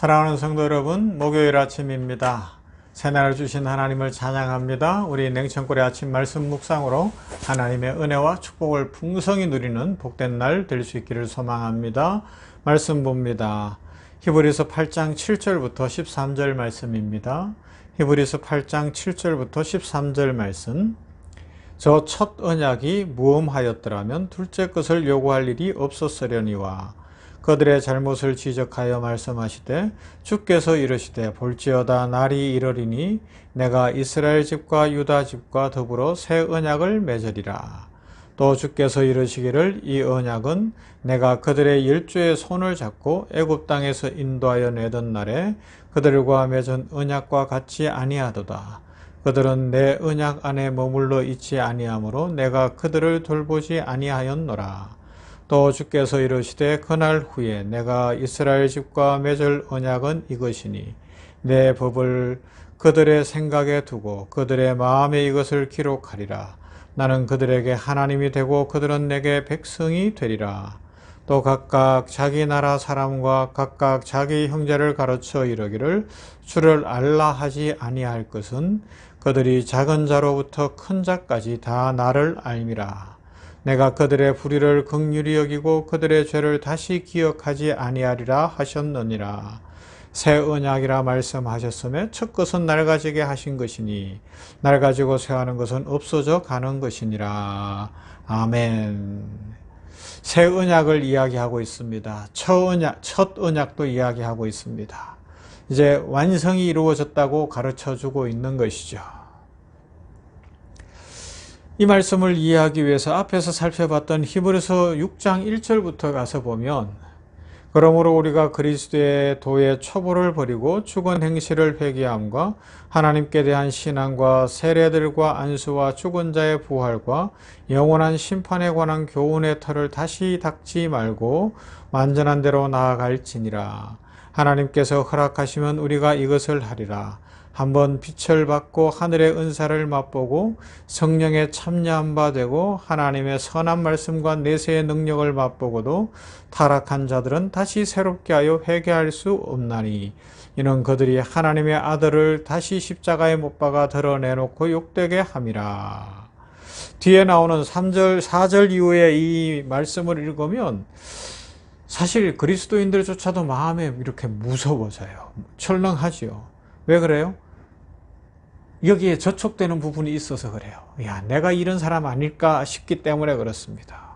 사랑하는 성도 여러분, 목요일 아침입니다. 새날을 주신 하나님을 찬양합니다. 우리 냉천골의 아침 말씀 묵상으로 하나님의 은혜와 축복을 풍성히 누리는 복된 날 될 수 있기를 소망합니다. 말씀 봅니다. 히브리서 8장 7절부터 13절 말씀입니다. 히브리서 8장 7절부터 13절 말씀. 저 첫 언약이 무엄하였더라면 둘째 것을 요구할 일이 없었으려니와 그들의 잘못을 지적하여 말씀하시되 주께서 이르시되 볼지어다 날이 이르리니 내가 이스라엘 집과 유다 집과 더불어 새 언약을 맺으리라. 또 주께서 이르시기를 이 언약은 내가 그들의 일주의 손을 잡고 애굽 땅에서 인도하여 내던 날에 그들과 맺은 언약과 같이 아니하도다. 그들은 내 언약 안에 머물러 있지 아니하므로 내가 그들을 돌보지 아니하였노라. 또 주께서 이르시되 그날 후에 내가 이스라엘 집과 맺을 언약은 이것이니 내 법을 그들의 생각에 두고 그들의 마음에 이것을 기록하리라. 나는 그들에게 하나님이 되고 그들은 내게 백성이 되리라. 또 각각 자기 나라 사람과 각각 자기 형제를 가르쳐 이르기를 주를 알라 하지 아니할 것은 그들이 작은 자로부터 큰 자까지 다 나를 알미라. 내가 그들의 불의를 긍휼히 여기고 그들의 죄를 다시 기억하지 아니하리라 하셨느니라. 새 언약이라 말씀하셨으며 첫 것은 낡아지게 하신 것이니 낡아지고 새하는 것은 없어져 가는 것이니라. 아멘. 새 언약을 이야기하고 있습니다. 첫 언약도 이야기하고 있습니다. 이제 완성이 이루어졌다고 가르쳐주고 있는 것이죠. 이 말씀을 이해하기 위해서 앞에서 살펴봤던 히브리서 6장 1절부터 가서 보면 그러므로 우리가 그리스도의 도의 초보를 버리고 죽은 행실을 회개함과 하나님께 대한 신앙과 세례들과 안수와 죽은 자의 부활과 영원한 심판에 관한 교훈의 터를 다시 닦지 말고 완전한 대로 나아갈지니라. 하나님께서 허락하시면 우리가 이것을 하리라. 한번 빛을 받고 하늘의 은사를 맛보고 성령에 참여한 바 되고 하나님의 선한 말씀과 내세의 능력을 맛보고도 타락한 자들은 다시 새롭게 하여 회개할 수 없나니 이는 그들이 하나님의 아들을 다시 십자가에 못 박아 드러내놓고 욕되게 함이라. 뒤에 나오는 3절, 4절 이후에 이 말씀을 읽으면 사실 그리스도인들조차도 마음에 이렇게 무서워져요. 철렁하지요. 왜 그래요? 여기에 저촉되는 부분이 있어서 그래요. 야, 내가 이런 사람 아닐까 싶기 때문에 그렇습니다.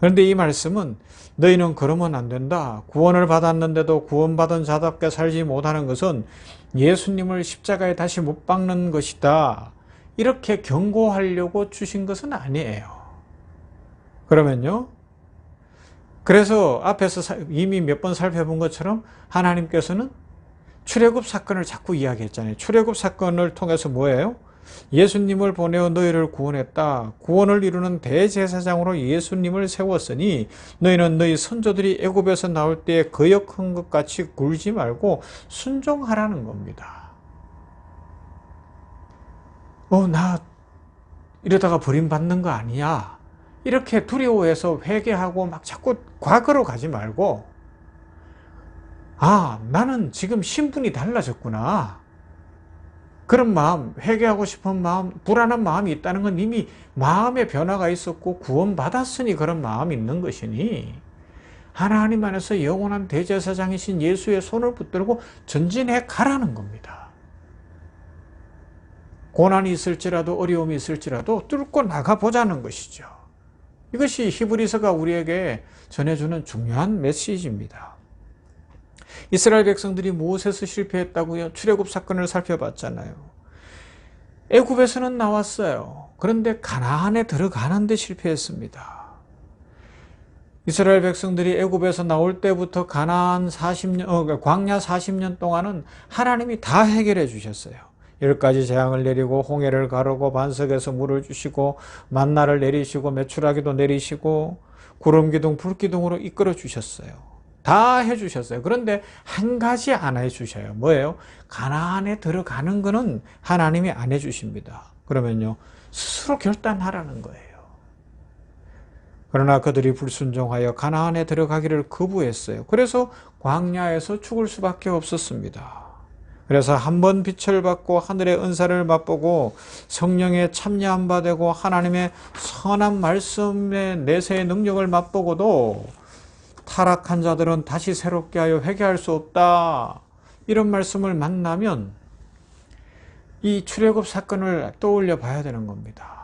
그런데 이 말씀은 너희는 그러면 안 된다. 구원을 받았는데도 구원받은 자답게 살지 못하는 것은 예수님을 십자가에 다시 못 박는 것이다. 이렇게 경고하려고 주신 것은 아니에요. 그러면요. 그래서 앞에서 이미 몇 번 살펴본 것처럼 하나님께서는 출애굽 사건을 자꾸 이야기했잖아요. 출애굽 사건을 통해서 뭐예요? 예수님을 보내어 너희를 구원했다. 구원을 이루는 대제사장으로 예수님을 세웠으니 너희는 너희 선조들이 애굽에서 나올 때에 거역한 것 같이 굴지 말고 순종하라는 겁니다. 나 이러다가 버림받는 거 아니야. 이렇게 두려워해서 회개하고 막 자꾸 과거로 가지 말고 나는 지금 신분이 달라졌구나. 그런 마음, 회개하고 싶은 마음, 불안한 마음이 있다는 건 이미 마음의 변화가 있었고 구원받았으니 그런 마음이 있는 것이니 하나님 안에서 영원한 대제사장이신 예수의 손을 붙들고 전진해 가라는 겁니다. 고난이 있을지라도 어려움이 있을지라도 뚫고 나가보자는 것이죠. 이것이 히브리서가 우리에게 전해주는 중요한 메시지입니다. 이스라엘 백성들이 무엇에서 실패했다고요? 출애굽 사건을 살펴봤잖아요. 애굽에서는 나왔어요. 그런데 가나안에 들어가는데 실패했습니다. 이스라엘 백성들이 애굽에서 나올 때부터 가나안 40년, 광야 40년 동안은 하나님이 다 해결해 주셨어요. 10가지 재앙을 내리고 홍해를 가르고 반석에서 물을 주시고 만나를 내리시고 메추라기도 내리시고 구름기둥 불기둥으로 이끌어 주셨어요. 다 해주셨어요. 그런데 한 가지 안 해주셔요. 뭐예요? 가나안에 들어가는 거는 하나님이 안 해주십니다. 그러면요, 스스로 결단하라는 거예요. 그러나 그들이 불순종하여 가나안에 들어가기를 거부했어요. 그래서 광야에서 죽을 수밖에 없었습니다. 그래서 한 번 빛을 받고 하늘의 은사를 맛보고 성령에 참여한 바 되고 하나님의 선한 말씀의 내세의 능력을 맛보고도 타락한 자들은 다시 새롭게 하여 회개할 수 없다. 이런 말씀을 만나면 이 출애굽 사건을 떠올려 봐야 되는 겁니다.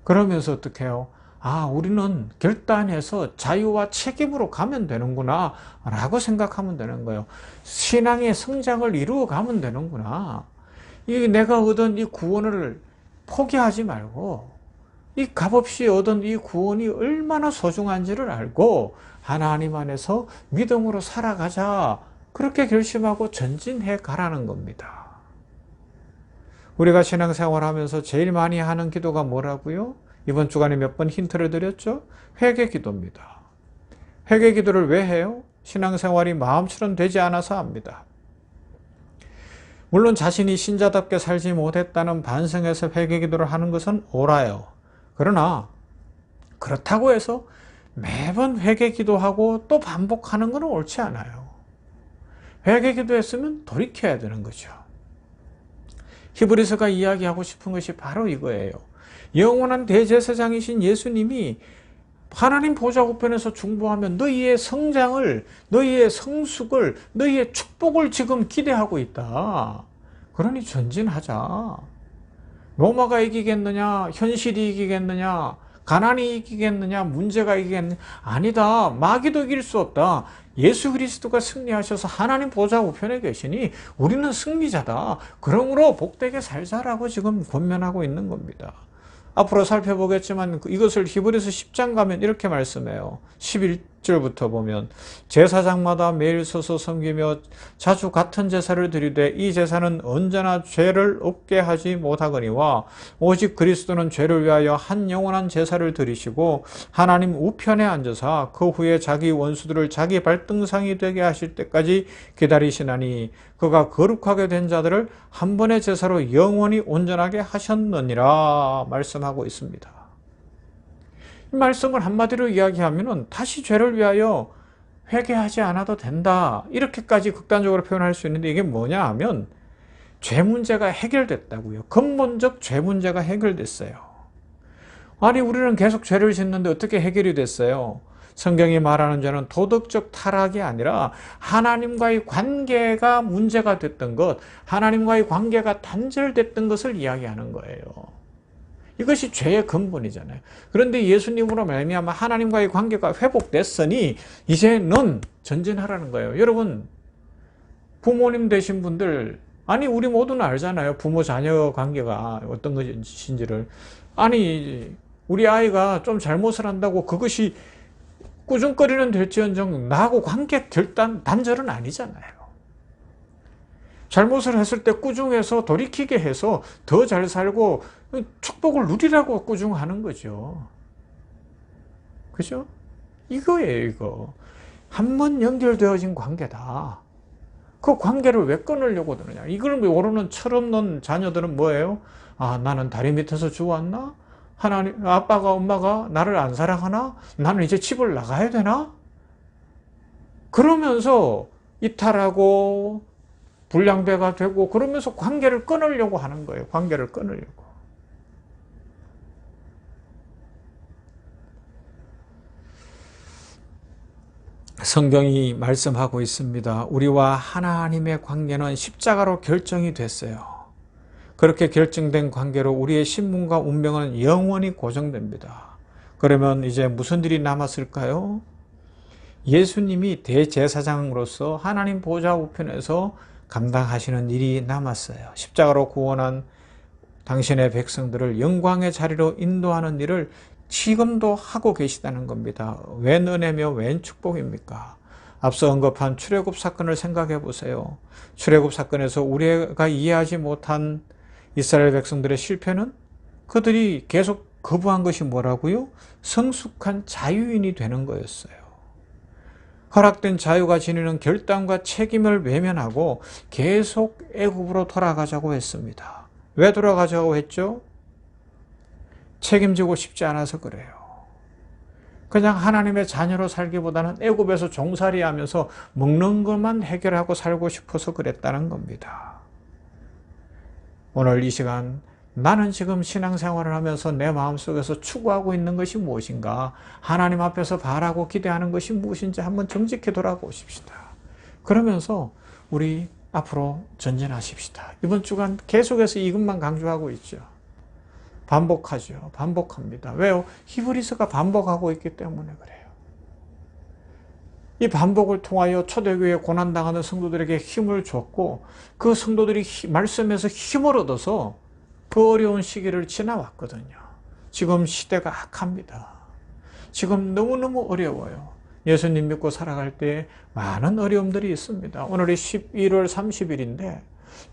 그러면서 어떻게 해요? 아, 우리는 결단해서 자유와 책임으로 가면 되는구나 라고 생각하면 되는 거예요. 신앙의 성장을 이루어 가면 되는구나. 이 내가 얻은 이 구원을 포기하지 말고 이 값없이 얻은 이 구원이 얼마나 소중한지를 알고 하나님 안에서 믿음으로 살아가자. 그렇게 결심하고 전진해 가라는 겁니다. 우리가 신앙생활하면서 제일 많이 하는 기도가 뭐라고요? 이번 주간에 몇 번 힌트를 드렸죠? 회개 기도입니다. 회개 기도를 왜 해요? 신앙생활이 마음처럼 되지 않아서 합니다. 물론 자신이 신자답게 살지 못했다는 반성에서 회개 기도를 하는 것은 옳아요. 그러나 그렇다고 해서 매번 회개 기도하고 또 반복하는 것은 옳지 않아요. 회개 기도했으면 돌이켜야 되는 거죠. 히브리서가 이야기하고 싶은 것이 바로 이거예요. 영원한 대제사장이신 예수님이 하나님 보좌 우편에서 중보하면 너희의 성장을, 너희의 성숙을, 너희의 축복을 지금 기대하고 있다. 그러니 전진하자. 로마가 이기겠느냐, 현실이 이기겠느냐, 가난이 이기겠느냐, 문제가 이기겠느냐. 아니다. 마귀도 이길 수 없다. 예수 그리스도가 승리하셔서 하나님 보좌 우편에 계시니 우리는 승리자다. 그러므로 복되게 살자라고 지금 권면하고 있는 겁니다. 앞으로 살펴보겠지만 이것을 히브리서 10장 가면 이렇게 말씀해요. 11절부터 보면 제사장마다 매일 서서 섬기며 자주 같은 제사를 드리되 이 제사는 언제나 죄를 없게 하지 못하거니와 오직 그리스도는 죄를 위하여 한 영원한 제사를 드리시고 하나님 우편에 앉으사 그 후에 자기 원수들을 자기 발등상이 되게 하실 때까지 기다리시나니 그가 거룩하게 된 자들을 한 번의 제사로 영원히 온전하게 하셨느니라 말씀하고 있습니다. 이 말씀을 한마디로 이야기하면 다시 죄를 위하여 회개하지 않아도 된다. 이렇게까지 극단적으로 표현할 수 있는데 이게 뭐냐 하면 죄 문제가 해결됐다고요. 근본적 죄 문제가 해결됐어요. 아니 우리는 계속 죄를 짓는데 어떻게 해결이 됐어요? 성경이 말하는 죄는 도덕적 타락이 아니라 하나님과의 관계가 문제가 됐던 것, 하나님과의 관계가 단절됐던 것을 이야기하는 거예요. 이것이 죄의 근본이잖아요. 그런데 예수님으로 말미암아 하나님과의 관계가 회복됐으니 이제는 전진하라는 거예요. 여러분, 부모님 되신 분들, 아니 우리 모두는 알잖아요. 부모 자녀 관계가 어떤 것인지를. 아니 우리 아이가 좀 잘못을 한다고 그것이 꾸중거리는 될지언정 나하고 관계 단절은 아니잖아요. 잘못을 했을 때 꾸중해서 돌이키게 해서 더 잘 살고 축복을 누리라고 꾸중하는 거죠. 그죠? 이거예요, 이거. 한 번 연결되어진 관계다. 그 관계를 왜 끊으려고 드느냐. 이걸 모르는 철없는 자녀들은 뭐예요? 아, 나는 다리 밑에서 주웠나? 하나님, 아빠가 엄마가 나를 안 사랑하나? 나는 이제 집을 나가야 되나? 그러면서 이탈하고 불량배가 되고 그러면서 관계를 끊으려고 하는 거예요. 관계를 끊으려고. 성경이 말씀하고 있습니다. 우리와 하나님의 관계는 십자가로 결정이 됐어요. 그렇게 결정된 관계로 우리의 신분과 운명은 영원히 고정됩니다. 그러면 이제 무슨 일이 남았을까요? 예수님이 대제사장으로서 하나님 보좌 우편에서 감당하시는 일이 남았어요. 십자가로 구원한 당신의 백성들을 영광의 자리로 인도하는 일을 지금도 하고 계시다는 겁니다. 웬 은혜며 웬 축복입니까? 앞서 언급한 출애굽 사건을 생각해 보세요. 출애굽 사건에서 우리가 이해하지 못한 이스라엘 백성들의 실패는 그들이 계속 거부한 것이 뭐라고요? 성숙한 자유인이 되는 거였어요. 허락된 자유가 지니는 결단과 책임을 외면하고 계속 애굽으로 돌아가자고 했습니다. 왜 돌아가자고 했죠? 책임지고 싶지 않아서 그래요. 그냥 하나님의 자녀로 살기보다는 애굽에서 종살이하면서 먹는 것만 해결하고 살고 싶어서 그랬다는 겁니다. 오늘 이 시간 나는 지금 신앙생활을 하면서 내 마음속에서 추구하고 있는 것이 무엇인가, 하나님 앞에서 바라고 기대하는 것이 무엇인지 한번 정직히 돌아보십시다. 그러면서 우리 앞으로 전진하십시다. 이번 주간 계속해서 이것만 강조하고 있죠. 반복하죠. 반복합니다. 왜요? 히브리서가 반복하고 있기 때문에 그래요. 이 반복을 통하여 초대교회에 고난당하는 성도들에게 힘을 줬고, 그 성도들이 말씀에서 힘을 얻어서 그 어려운 시기를 지나왔거든요. 지금 시대가 악합니다. 지금 너무너무 어려워요. 예수님 믿고 살아갈 때 많은 어려움들이 있습니다. 오늘이 11월 30일인데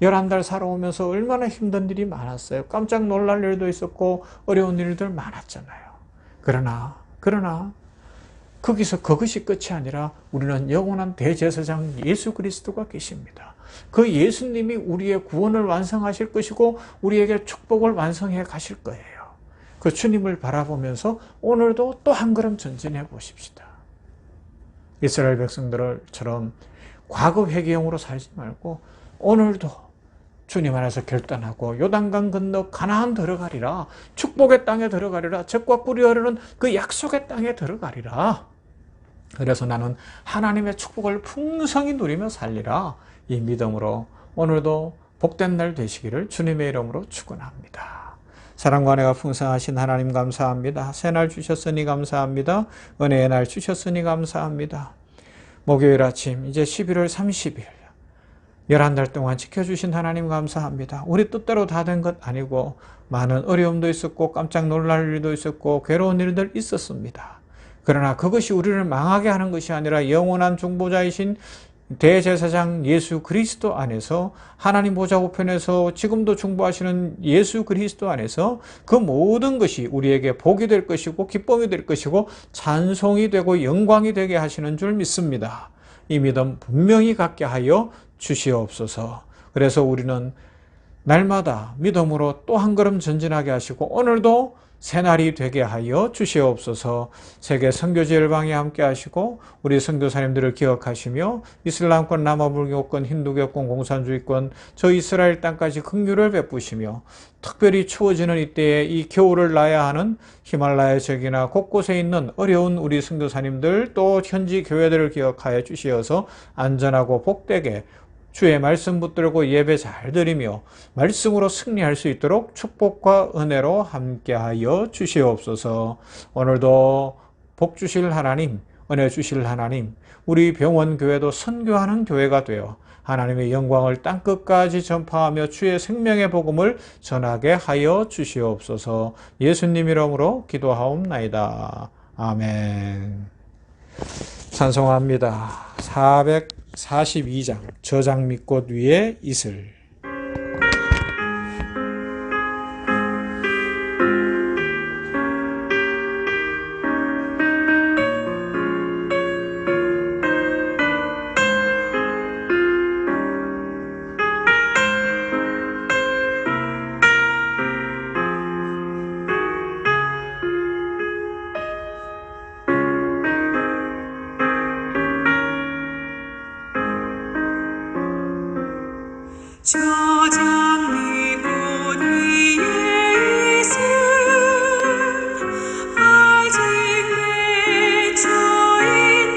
11달 살아오면서 얼마나 힘든 일이 많았어요. 깜짝 놀랄 일도 있었고 어려운 일들 많았잖아요. 그러나 거기서 그것이 끝이 아니라 우리는 영원한 대제사장 예수 그리스도가 계십니다. 그 예수님이 우리의 구원을 완성하실 것이고 우리에게 축복을 완성해 가실 거예요. 그 주님을 바라보면서 오늘도 또 한 걸음 전진해 보십시다. 이스라엘 백성들처럼 과거 회개형으로 살지 말고 오늘도 주님 안에서 결단하고 요단강 건너 가나안 들어가리라, 축복의 땅에 들어가리라, 젖과 꿀이 흐르는 그 약속의 땅에 들어가리라. 그래서 나는 하나님의 축복을 풍성히 누리며 살리라. 이 믿음으로 오늘도 복된 날 되시기를 주님의 이름으로 축원합니다. 사랑과 은혜가 풍성하신 하나님 감사합니다. 새날 주셨으니 감사합니다. 은혜의 날 주셨으니 감사합니다. 목요일 아침 이제 11월 30일 11달 동안 지켜주신 하나님 감사합니다. 우리 뜻대로 다 된 것 아니고 많은 어려움도 있었고 깜짝 놀랄 일도 있었고 괴로운 일들 있었습니다. 그러나 그것이 우리를 망하게 하는 것이 아니라 영원한 중보자이신 대제사장 예수 그리스도 안에서, 하나님 보좌 우편에서 지금도 중보하시는 예수 그리스도 안에서 그 모든 것이 우리에게 복이 될 것이고 기쁨이 될 것이고 찬송이 되고 영광이 되게 하시는 줄 믿습니다. 이 믿음 분명히 갖게 하여 주시옵소서. 그래서 우리는 날마다 믿음으로 또 한 걸음 전진하게 하시고 오늘도 새날이 되게 하여 주시옵소서. 세계 선교지 열방에 함께 하시고 우리 선교사님들을 기억하시며 이슬람권, 남아불교권, 힌두교권, 공산주의권, 저 이스라엘 땅까지 긍휼을 베푸시며 특별히 추워지는 이때에 이 겨울을 나야 하는 히말라야 지역이나 곳곳에 있는 어려운 우리 선교사님들, 또 현지 교회들을 기억하여 주시어서 안전하고 복되게 주의 말씀 붙들고 예배 잘 드리며 말씀으로 승리할 수 있도록 축복과 은혜로 함께하여 주시옵소서. 오늘도 복 주실 하나님, 은혜 주실 하나님, 우리 병원교회도 선교하는 교회가 되어 하나님의 영광을 땅끝까지 전파하며 주의 생명의 복음을 전하게 하여 주시옵소서. 예수님 이름으로 기도하옵나이다. 아멘. 찬송합니다. 442장 저장미꽃 위에 이슬. 저장미꽃 위에 이슬 아직 맺혀 있는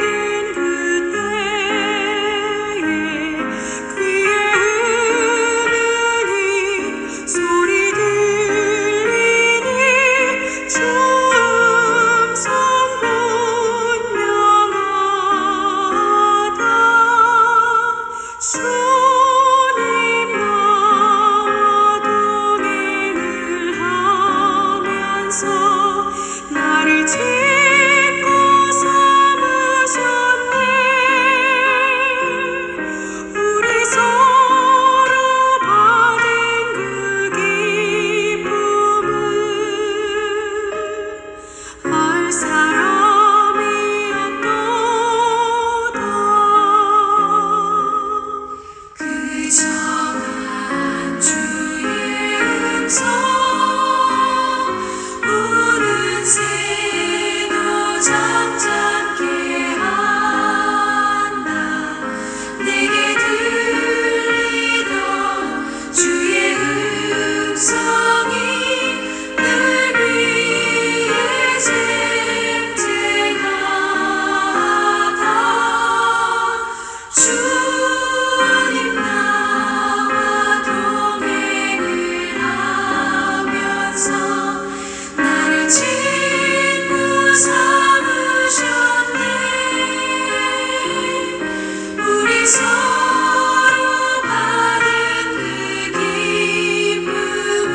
그때에 귀에 흐르는 이 소리 들리니 충성곤 명하다. 주님 서로 받은 그 기쁨은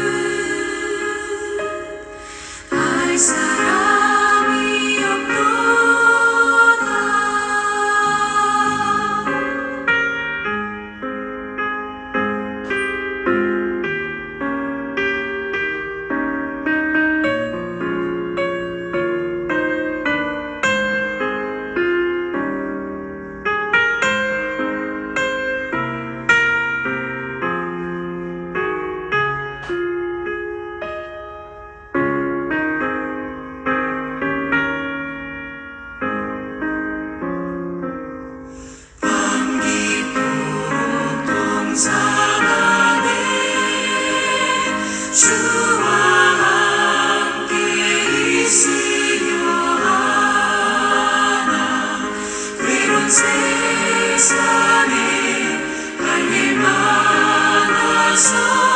알 사람이 없도다. 동산 안에 주와 함께 있으려 하나. 외로운 세상에 할 일 많아서